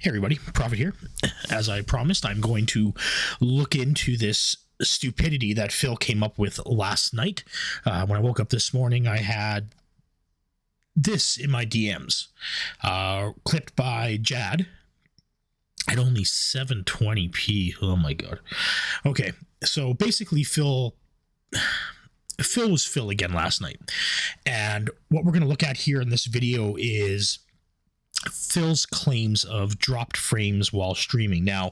Hey everybody, Prophet here. As I promised, I'm going to look into this stupidity that Phil came up with last night. When I woke up this morning, I had this in my DMs, clipped by Jad at only 720p. Oh my god. Okay, so basically Phil was Phil again last night. And what we're going to look at here in this video is Phil's claims of dropped frames while streaming. Now,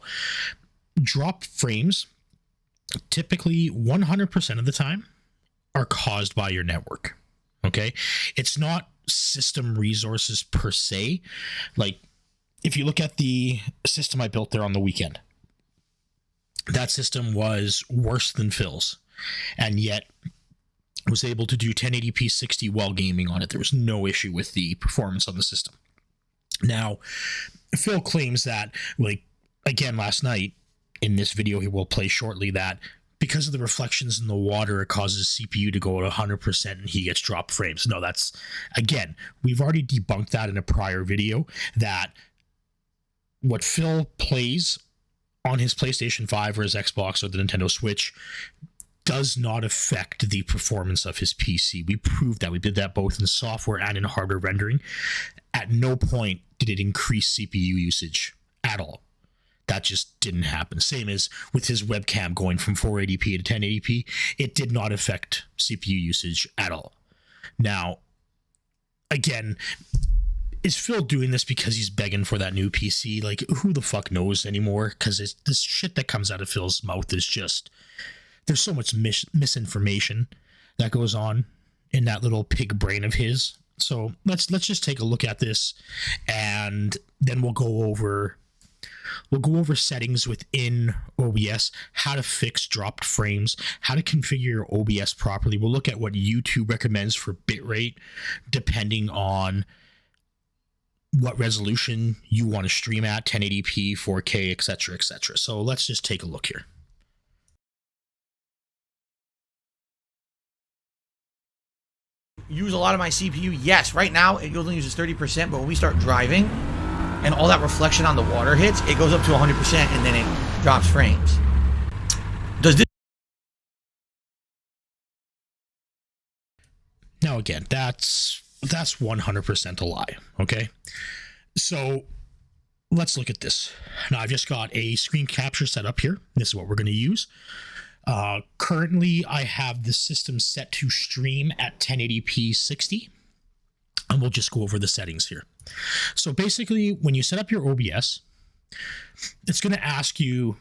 dropped frames typically 100% of the time are caused by your network. Okay, it's not system resources per se. Like, if you look at the system I built there on the weekend, that system was worse than Phil's, and yet was able to do 1080p 60 while gaming on it. There was no issue with the performance on the system. Now, Phil claims that, like, again, last night, in this video he will play shortly, that because of the reflections in the water, it causes CPU to go at 100% and he gets dropped frames. No, that's, again, we've already debunked that in a prior video, that what Phil plays on his PlayStation 5 or his Xbox or the Nintendo Switch does not affect the performance of his PC. We proved that. We did that both in software and in hardware rendering. At no point did it increase CPU usage at all. That just didn't happen. Same as with his webcam going from 480p to 1080p. It did not affect CPU usage at all. Now, again, is Phil doing this because he's begging for that new PC? Like, who the fuck knows anymore? Because this shit that comes out of Phil's mouth is just... There's so much misinformation that goes on in that little pig brain of his. So let's just take a look at this, and then we'll go over settings within OBS, how to fix dropped frames, how to configure your OBS properly. We'll look at what YouTube recommends for bitrate, depending on what resolution you want to stream at, 1080p, 4K, etc., etc. So let's just take a look here. Use a lot of my CPU. Yes, right now it only uses 30%, but when we start driving and all that reflection on the water hits, it goes up to 100% and then it drops frames. Does this... Now again, that's 100% a lie, okay? So let's look at this. Now I've just got a screen capture set up here. This is what we're going to use. Currently, I have the system set to stream at 1080p 60, and we'll just go over the settings here. So basically, when you set up your OBS, it's going to ask you,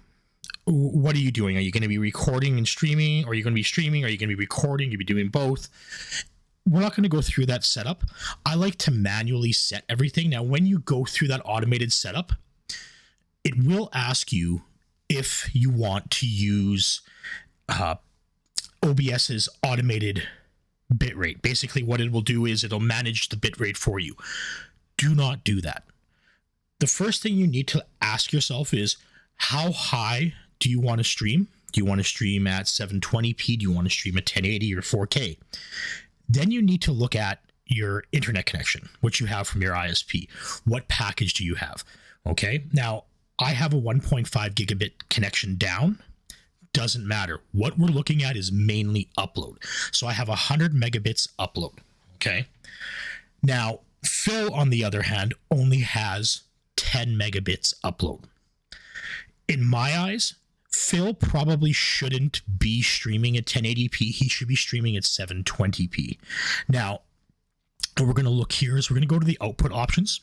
what are you doing? Are you going to be recording and streaming? Or are you going to be streaming? Are you going to be recording? You'll be doing both. We're not going to go through that setup. I like to manually set everything. Now, when you go through that automated setup, it will ask you if you want to use OBS's automated bitrate. Basically, what it will do is it'll manage the bitrate for you. Do not do that. The first thing you need to ask yourself is, how high do you want to stream? Do you want to stream at 720p? Do you want to stream at 1080 or 4K? Then you need to look at your internet connection, which you have from your ISP. What package do you have? Okay, now I have a 1.5 gigabit connection down. Doesn't matter. What we're looking at is mainly upload. So I have 100 megabits upload. Okay. Now, Phil, on the other hand, only has 10 megabits upload. In my eyes, Phil probably shouldn't be streaming at 1080p. He should be streaming at 720p. Now, what we're going to look here is we're going to go to the output options.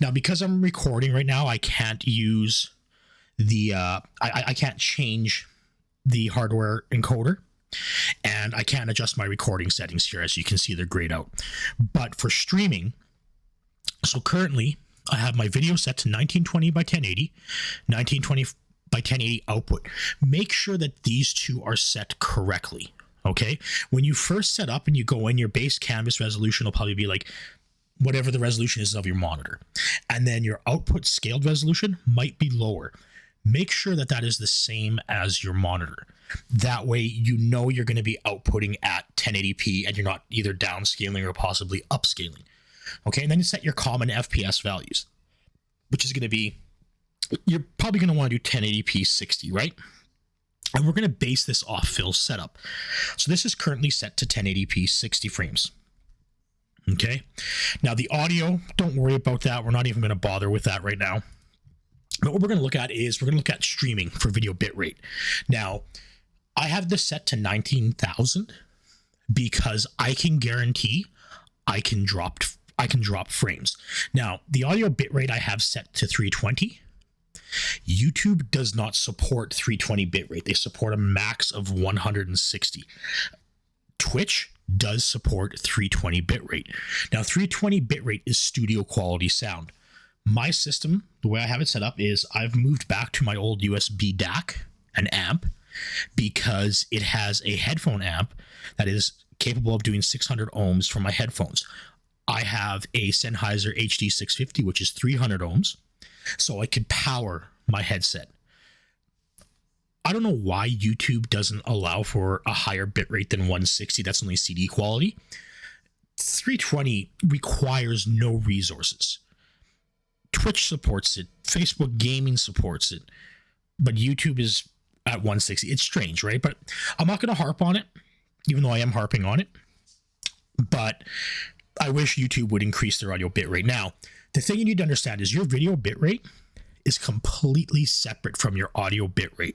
Now, because I'm recording right now, I can't use the, I can't change the hardware encoder, and I can't adjust my recording settings here. As you can see, they're grayed out. But for streaming, so currently I have my video set to 1920 by 1080, 1920 by 1080 output. Make sure that these two are set correctly. Okay. When you first set up and you go in, your base canvas resolution will probably be like whatever the resolution is of your monitor. And then your output scaled resolution might be lower. Make sure that that is the same as your monitor. That way, you know you're going to be outputting at 1080p and you're not either downscaling or possibly upscaling. Okay, and then you set your common FPS values. which is going to be, you're probably going to want to do 1080p 60, right? And we're going to base this off Phil's setup. So this is currently set to 1080p 60 frames. Okay. Now the audio, don't worry about that. We're not even going to bother with that right now. But what we're going to look at is we're going to look at streaming for video bitrate. Now, I have this set to 19,000 because I can guarantee I can drop frames. Now, the audio bitrate I have set to 320. YouTube does not support 320 bitrate. They support a max of 160. Twitch does support 320 bitrate. Now, 320 bitrate is studio quality sound. My system, the way I have it set up is I've moved back to my old USB DAC, an amp, because it has a headphone amp that is capable of doing 600 ohms for my headphones. I have a Sennheiser HD650, which is 300 ohms, so I could power my headset. I don't know why YouTube doesn't allow for a higher bitrate than 160. That's only CD quality. 320 requires no resources. Twitch supports it. Facebook Gaming supports it. But YouTube is at 160. It's strange, right? But I'm not going to harp on it, even though I am harping on it. But I wish YouTube would increase their audio bitrate. Now, the thing you need to understand is your video bitrate is completely separate from your audio bitrate.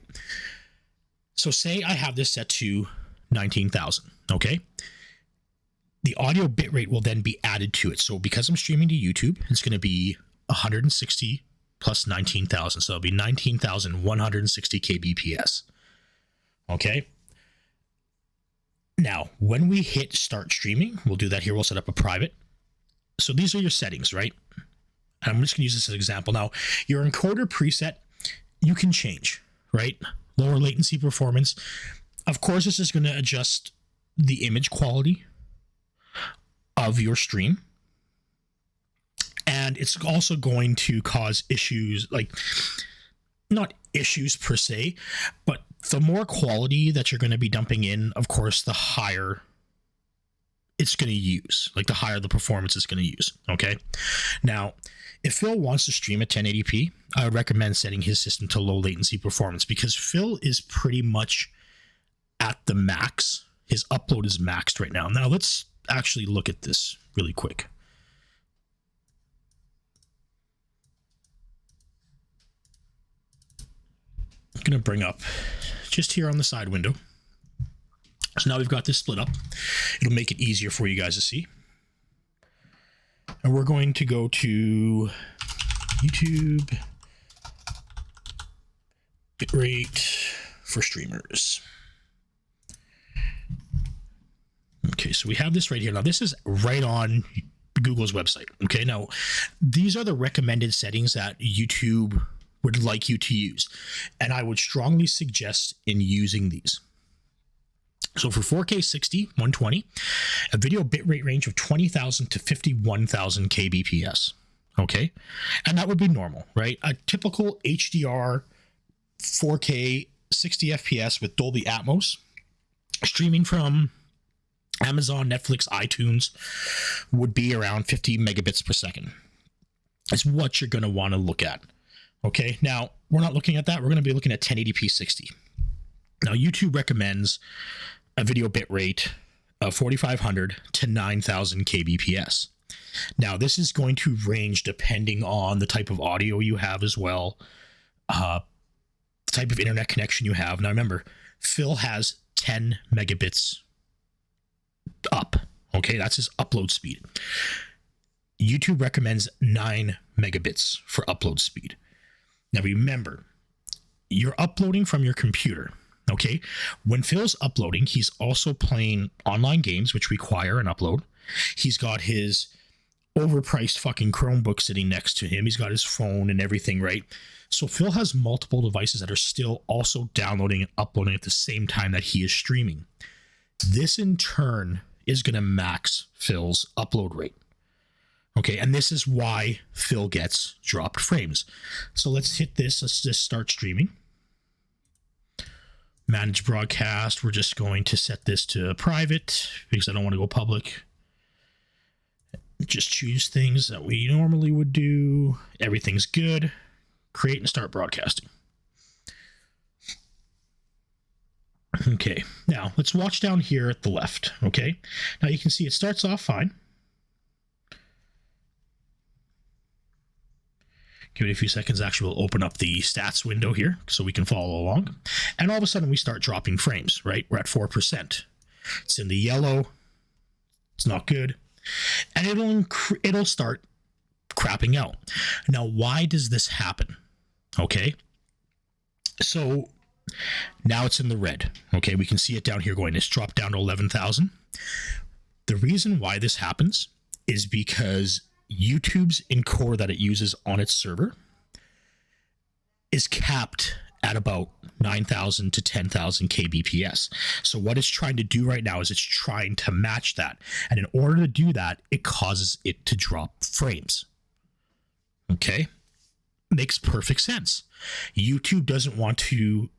So say I have this set to 19,000, okay? The audio bitrate will then be added to it. So because I'm streaming to YouTube, it's going to be 160 plus 19,000. So it'll be 19,160 kbps. Okay? Now, when we hit start streaming, we'll do that here. We'll set up a private. So these are your settings, right? I'm just going to use this as an example. Now, your encoder preset, you can change, right? Lower latency performance. Of course, this is going to adjust the image quality of your stream. And it's also going to cause issues, like, not issues per se, but the more quality that you're going to be dumping in, of course, the higher it's going to use, like the higher the performance it's going to use. Okay. Now, if Phil wants to stream at 1080p, I would recommend setting his system to low latency performance because Phil is pretty much at the max. His upload is maxed right now. Now, let's actually look at this really quick. I'm going to bring up just here on the side window. So now we've got this split up. It'll make it easier for you guys to see. And we're going to go to YouTube bitrate for streamers. Okay, so we have this right here. Now, this is right on Google's website. Okay, now these are the recommended settings that YouTube would like you to use. And I would strongly suggest in using these. So for 4K 60, 120, a video bitrate range of 20,000 to 51,000 kbps. Okay. And that would be normal, right? A typical HDR 4K 60 FPS with Dolby Atmos streaming from Amazon, Netflix, iTunes would be around 50 megabits per second. It's what you're going to want to look at. Okay. Now, we're not looking at that. We're going to be looking at 1080p 60. Now, YouTube recommends a video bitrate of 4,500 to 9,000 kbps. Now, this is going to range depending on the type of audio you have as well, the type of internet connection you have. Now, remember, Phil has 10 megabits up. Okay, that's his upload speed. YouTube recommends 9 megabits for upload speed. Now, remember, you're uploading from your computer. Okay, when Phil's uploading, he's also playing online games, which require an upload. He's got his overpriced fucking Chromebook sitting next to him. He's got his phone and everything, right? So Phil has multiple devices that are still also downloading and uploading at the same time that he is streaming. This in turn is going to max Phil's upload rate. Okay, and this is why Phil gets dropped frames. So let's hit this. Let's just start streaming. Manage broadcast. We're just going to set this to private because I don't want to go public. Just choose things that we normally would do. Everything's good. Create and start broadcasting. Okay, now let's watch down here at the left. Okay, now you can see it starts off fine. Give it a few seconds. Actually, we'll open up the stats window here so we can follow along. And all of a sudden, we start dropping frames, right? We're at 4%. It's in the yellow. It's not good. And it'll start crapping out. Now, why does this happen? Okay. So now it's in the red. Okay, we can see it down here going. It's dropped down to 11,000. The reason why this happens is because YouTube's encoder that it uses on its server is capped at about 9,000 to 10,000 kbps. So what it's trying to do right now is it's trying to match that. And in order to do that, it causes it to drop frames. Okay? Makes perfect sense. YouTube doesn't want to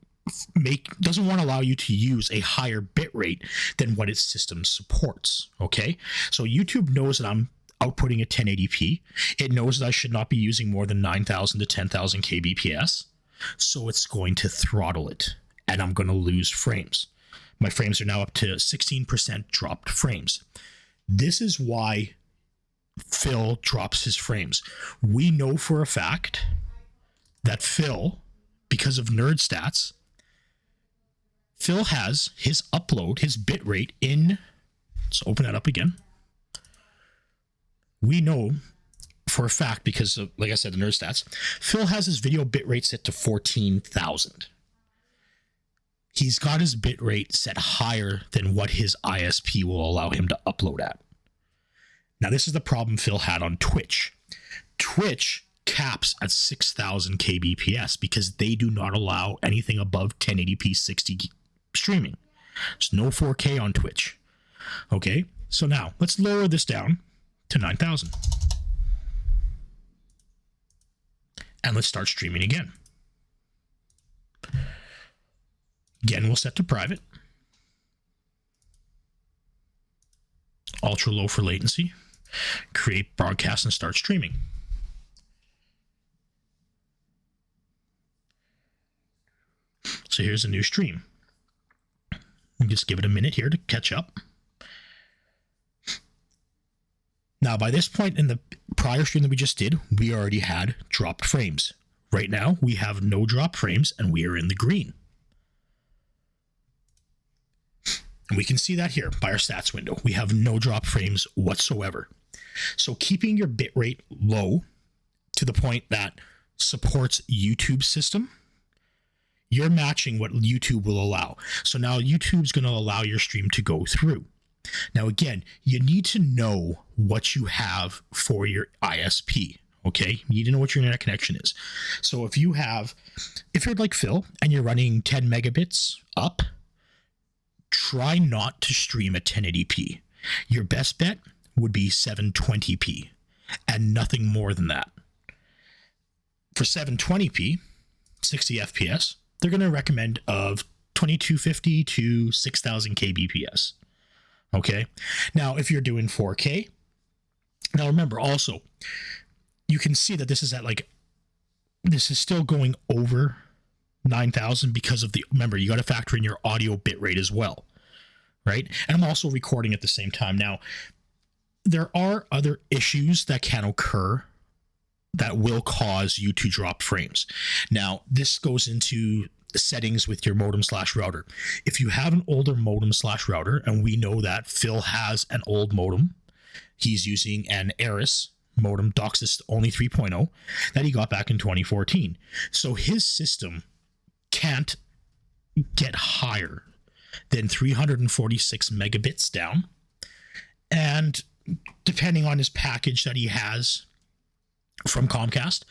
allow you to use a higher bit rate than what its system supports. Okay? So YouTube knows that I'm outputting at 1080p. It knows that I should not be using more than 9,000 to 10,000 kbps. So it's going to throttle it, and I'm going to lose frames. My frames are now up to 16% dropped frames. This is why Phil drops his frames. We know for a fact that Phil, because of nerd stats, Phil has his upload, his bit rate in, let's open that up again. We know for a fact, because of, like I said, the nerd stats, Phil has his video bit rate set to 14,000. He's got his bit rate set higher than what his ISP will allow him to upload at. Now, this is the problem Phil had on Twitch. Twitch caps at 6,000 kbps because they do not allow anything above 1080p 60 streaming. There's no 4K on Twitch. Okay, so now let's lower this down to 9,000. And let's start streaming again. Again, we'll set to private. Ultra low for latency. Create broadcast and start streaming. So here's a new stream. Just give it a minute here to catch up. Now, by this point in the prior stream that we just did, we already had dropped frames. Right now, we have no drop frames, and we are in the green. And we can see that here by our stats window. We have no drop frames whatsoever. So keeping your bitrate low to the point that supports YouTube's system, you're matching what YouTube will allow. So now YouTube's going to allow your stream to go through. Now, again, you need to know what you have for your ISP, okay? You need to know what your internet connection is. So if you're like Phil and you're running 10 megabits up, try not to stream at 1080p. Your best bet would be 720p and nothing more than that. For 720p, 60 FPS, they're going to recommend of 2250 to 6000 kbps. Okay. Now, if you're doing 4K, now remember also, you can see that this is still going over 9,000 because of remember, you got to factor in your audio bit rate as well. Right. And I'm also recording at the same time. Now, there are other issues that can occur that will cause you to drop frames. Now, this goes into settings with your modem/router. If you have an older modem/router, and we know that Phil has an old modem, he's using an Eris modem, DOCSIS only 3.0, that he got back in 2014. So his system can't get higher than 346 megabits down. And depending on his package that he has from Comcast,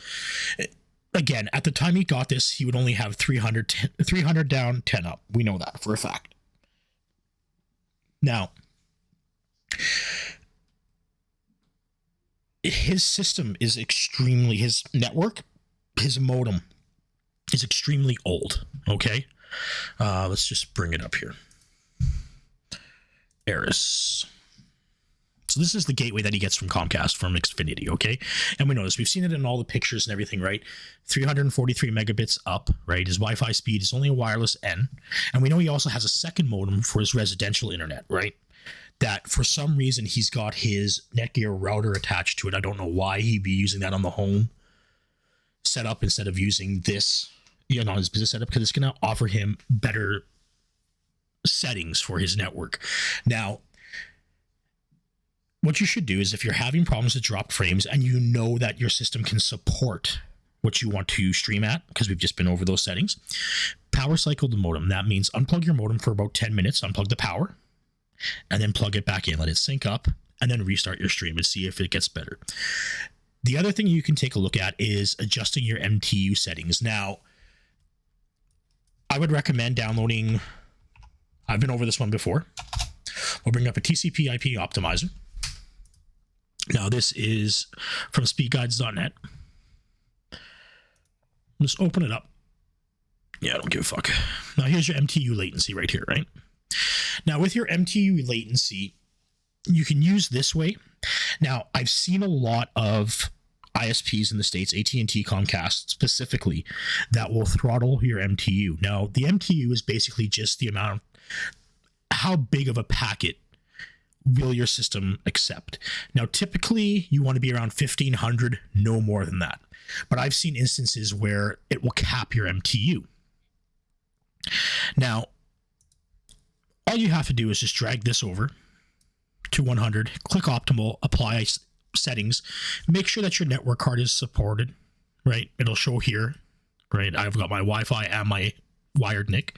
again, at the time he got this, he would only have 300 down, 10 up. We know that for a fact. Now, his system is his network, his modem is extremely old, okay? Let's just bring it up here. Eris. So this is the gateway that he gets from Comcast, from Xfinity, okay? And we know this. We've seen it in all the pictures and everything, right? 343 megabits up, right? His Wi-Fi speed is only a wireless N. And we know he also has a second modem for his residential internet, right? That for some reason he's got his Netgear router attached to it. I don't know why he'd be using that on the home setup instead of using this, you know, his business setup, because it's going to offer him better settings for his network. Now, what you should do is, if you're having problems with dropped frames and you know that your system can support what you want to stream at, because we've just been over those settings, power cycle the modem. That means unplug your modem for about 10 minutes, unplug the power, and then plug it back in, let it sync up, and then restart your stream and see if it gets better. The other thing you can take a look at is adjusting your MTU settings. Now, I would recommend downloading, I've been over this one before. We'll bring up a TCP IP optimizer. Now, this is from speedguides.net. Just open it up. Yeah, I don't give a fuck. Now, here's your MTU latency right here, right? Now, with your MTU latency, you can use this way. Now, I've seen a lot of ISPs in the States, AT&T, Comcast specifically, that will throttle your MTU. Now, the MTU is basically just the amount, how big of a packet will your system accept. Now, typically, you want to be around 1,500, no more than that. But I've seen instances where it will cap your MTU. Now, all you have to do is just drag this over to 100, click optimal, apply settings, make sure that your network card is supported, right? It'll show here, right? I've got my Wi-Fi and my wired NIC,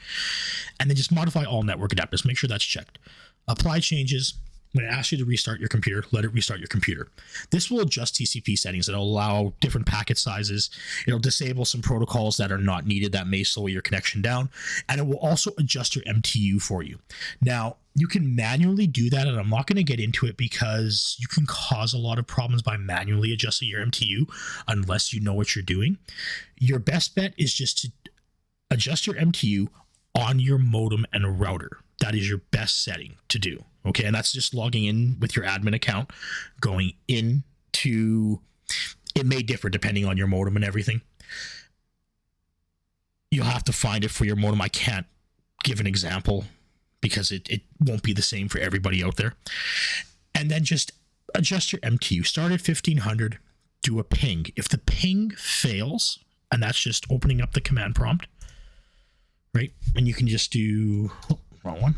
and then just modify all network adapters. Make sure that's checked. Apply changes. When it asks you to restart your computer, let it restart your computer. This will adjust TCP settings. It'll allow different packet sizes. It'll disable some protocols that are not needed that may slow your connection down. And it will also adjust your MTU for you. Now, you can manually do that, and I'm not going to get into it because you can cause a lot of problems by manually adjusting your MTU unless you know what you're doing. Your best bet is just to adjust your MTU on your modem and router. That is your best setting to do. Okay, and that's just logging in with your admin account, going into, it may differ depending on your modem and everything. You'll have to find it for your modem. I can't give an example because it won't be the same for everybody out there. And then just adjust your MTU. Start at 1,500, do a ping. If the ping fails, and that's just opening up the command prompt, right? And you can just do, oh, wrong one.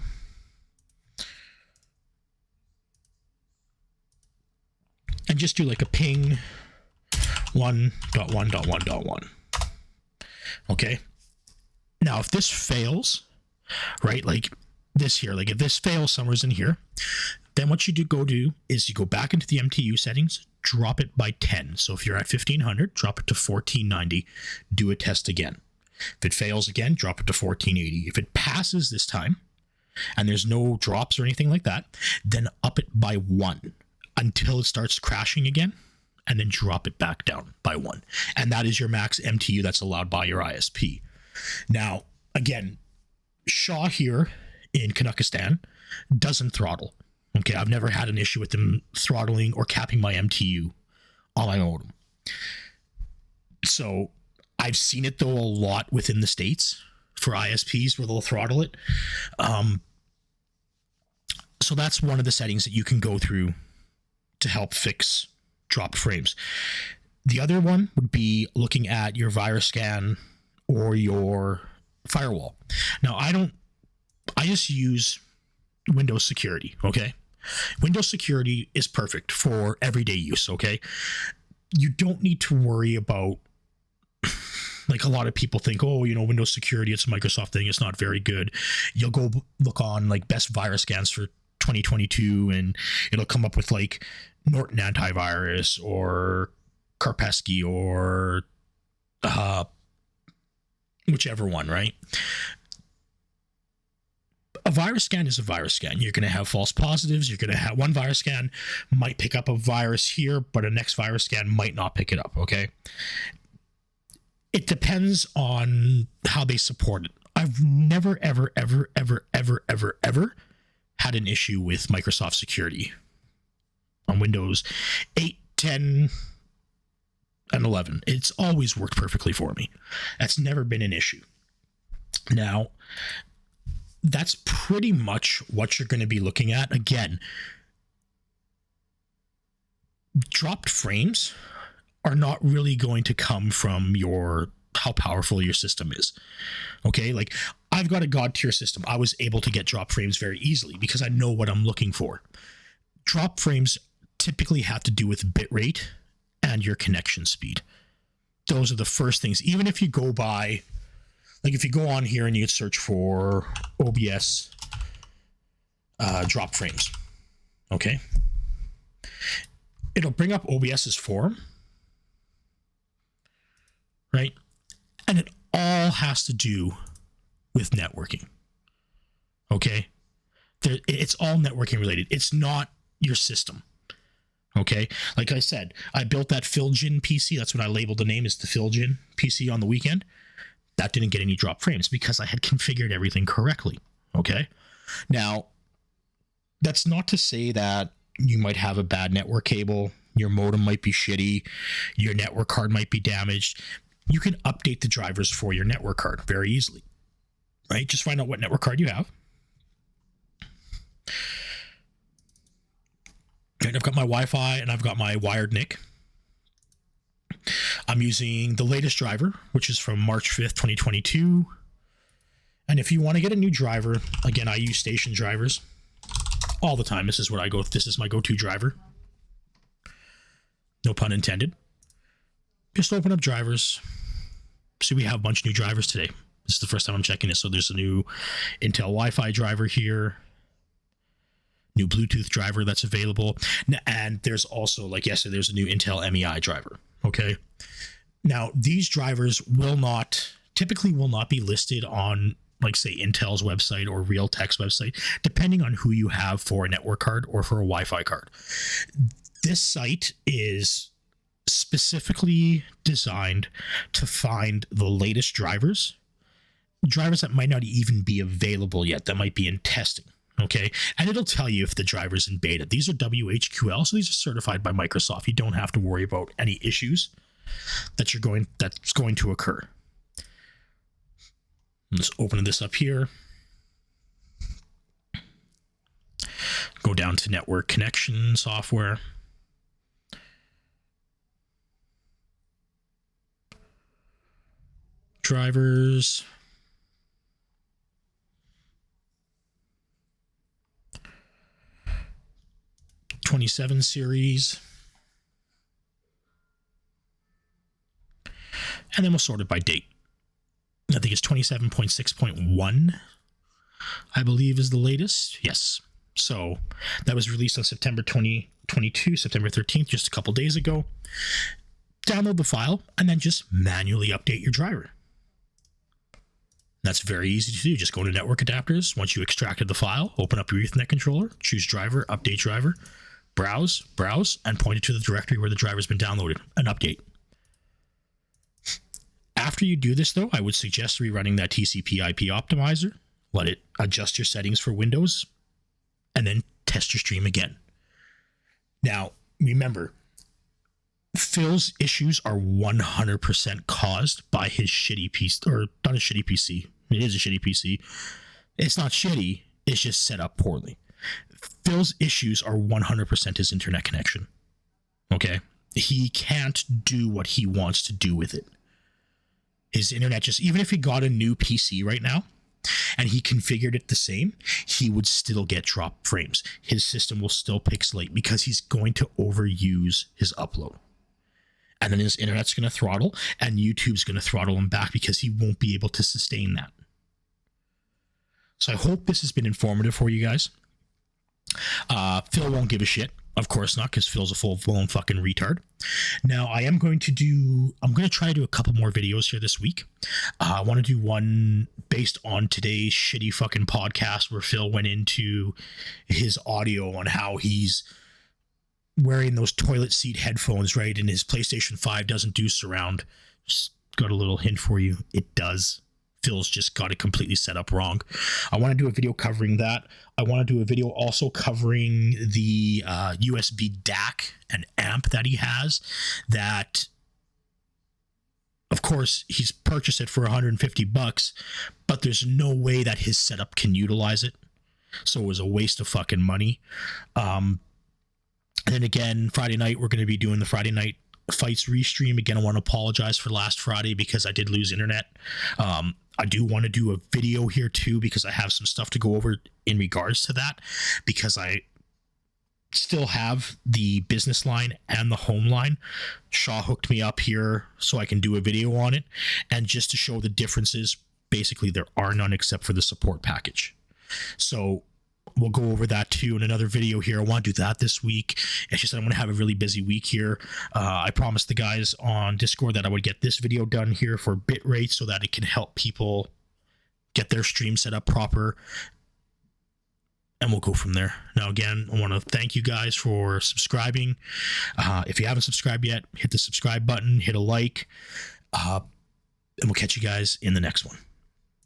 And just do like a ping 1.1.1.1. Okay. Now, if this fails, right, like this here, like if this fails somewhere's in here, then what you do is you go back into the MTU settings, drop it by 10. So if you're at 1,500, drop it to 1,490, do a test again. If it fails again, drop it to 1,480. If it passes this time and there's no drops or anything like that, then up it by 1. Until it starts crashing again, and then drop it back down by 1. And that is your max MTU that's allowed by your ISP. Now, again, Shaw here in Kazakhstan doesn't throttle. Okay, I've never had an issue with them throttling or capping my MTU on my modem. So I've seen it, though, a lot within the States for ISPs where they'll throttle it. So that's one of the settings that you can go through to help fix dropped frames. The other one would be looking at your virus scan or your firewall. Now, I just use Windows security, okay? Windows security is perfect for everyday use, okay? You don't need to worry about, like a lot of people think, oh, you know, Windows security, it's a Microsoft thing, it's not very good. You'll go look on like best virus scans for 2022 and it'll come up with like Norton antivirus or Kaspersky or whichever one, right? A virus scan is a virus scan. You're going to have false positives. You're going to have one virus scan might pick up a virus here, but a next virus scan might not pick it up, okay? It depends on how they support it. I've never, ever had an issue with Microsoft security on Windows 8, 10, and 11. It's always worked perfectly for me. That's never been an issue. Now, that's pretty much what you're going to be looking at. Again, dropped frames are not really going to come from how powerful your system is. Okay, like I've got a God tier system. I was able to get drop frames very easily because I know what I'm looking for. Drop frames typically have to do with bitrate and your connection speed. Those are the first things. Even if you go by, like if you go on here and you search for OBS drop frames, okay, it'll bring up OBS's forum, right? And it all has to do with networking, okay? It's all networking related. It's not your system, okay? Like I said, I built that Philgin PC. That's what I labeled the name, is the Philgin PC on the weekend. That didn't get any drop frames because I had configured everything correctly, okay? Now, that's not to say that you might have a bad network cable, your modem might be shitty, your network card might be damaged. You can update the drivers for your network card very easily, right? Just find out what network card you have. And I've got my Wi-Fi and I've got my wired NIC. I'm using the latest driver, which is from March 5th, 2022. And if you want to get a new driver, again, I use station drivers all the time. This is what I go with. This is my go-to driver. No pun intended. Just open up drivers. See, we have a bunch of new drivers today. This is the first time I'm checking this. So there's a new Intel Wi-Fi driver here. New Bluetooth driver that's available. And there's also, like yesterday, there's a new Intel MEI driver. Okay. Now, these drivers typically will not be listed on, like, say, Intel's website or Realtek's website, depending on who you have for a network card or for a Wi-Fi card. This site is specifically designed to find the latest drivers that might not even be available yet, that might be in testing. Okay. And it'll tell you if the driver's in beta. These are WHQL, so these are certified by Microsoft. You don't have to worry about any issues that's going to occur. I'm just opening this up here. Go down to network connection software. Drivers. '27 series. And then we'll sort it by date. I think it's 27.6.1, I believe, is the latest. Yes. So that was released on September 2022, September 13th, just a couple days ago. Download the file and then just manually update your driver. That's very easy to do. Just go to network adapters. Once you extracted the file, open up your Ethernet controller, choose driver, update driver, browse, and point it to the directory where the driver's been downloaded and update. After you do this, though, I would suggest rerunning that TCP IP optimizer, let it adjust your settings for Windows, and then test your stream again. Now, remember, Phil's issues are 100% caused by his shitty PC, or not a shitty PC. It is a shitty PC. It's not shitty, it's just set up poorly. Phil's issues are 100% his internet connection. Okay? He can't do what he wants to do with it. His internet just, even if he got a new PC right now and he configured it the same, he would still get drop frames. His system will still pixelate because he's going to overuse his upload. And then his internet's going to throttle and YouTube's going to throttle him back because he won't be able to sustain that. So I hope this has been informative for you guys. Phil won't give a shit. Of course not, because Phil's a full-blown fucking retard. Now, I'm going to try to do a couple more videos here this week. I want to do one based on today's shitty fucking podcast where Phil went into his audio on how he's wearing those toilet seat headphones, right? And his PlayStation 5 doesn't do surround. Just got a little hint for you. It does. Phil's just got it completely set up wrong. I want to do a video covering that. I want to do a video also covering the USB DAC and amp that he has, that of course he's purchased it for $150, but there's no way that his setup can utilize it. So it was a waste of fucking money. And then again, Friday night, we're going to be doing the Friday night fights restream. Again, I want to apologize for last Friday because I did lose internet. I do want to do a video here too, because I have some stuff to go over in regards to that, because I still have the business line and the home line. Shaw hooked me up here so I can do a video on it. And just to show the differences, basically there are none except for the support package. So we'll go over that too in another video here. I want to do that this week. It's just I'm going to have a really busy week here. I promised the guys on Discord that I would get this video done here for bitrate so that it can help people get their stream set up proper. And we'll go from there. Now, again, I want to thank you guys for subscribing. If you haven't subscribed yet, hit the subscribe button, hit a like, and we'll catch you guys in the next one.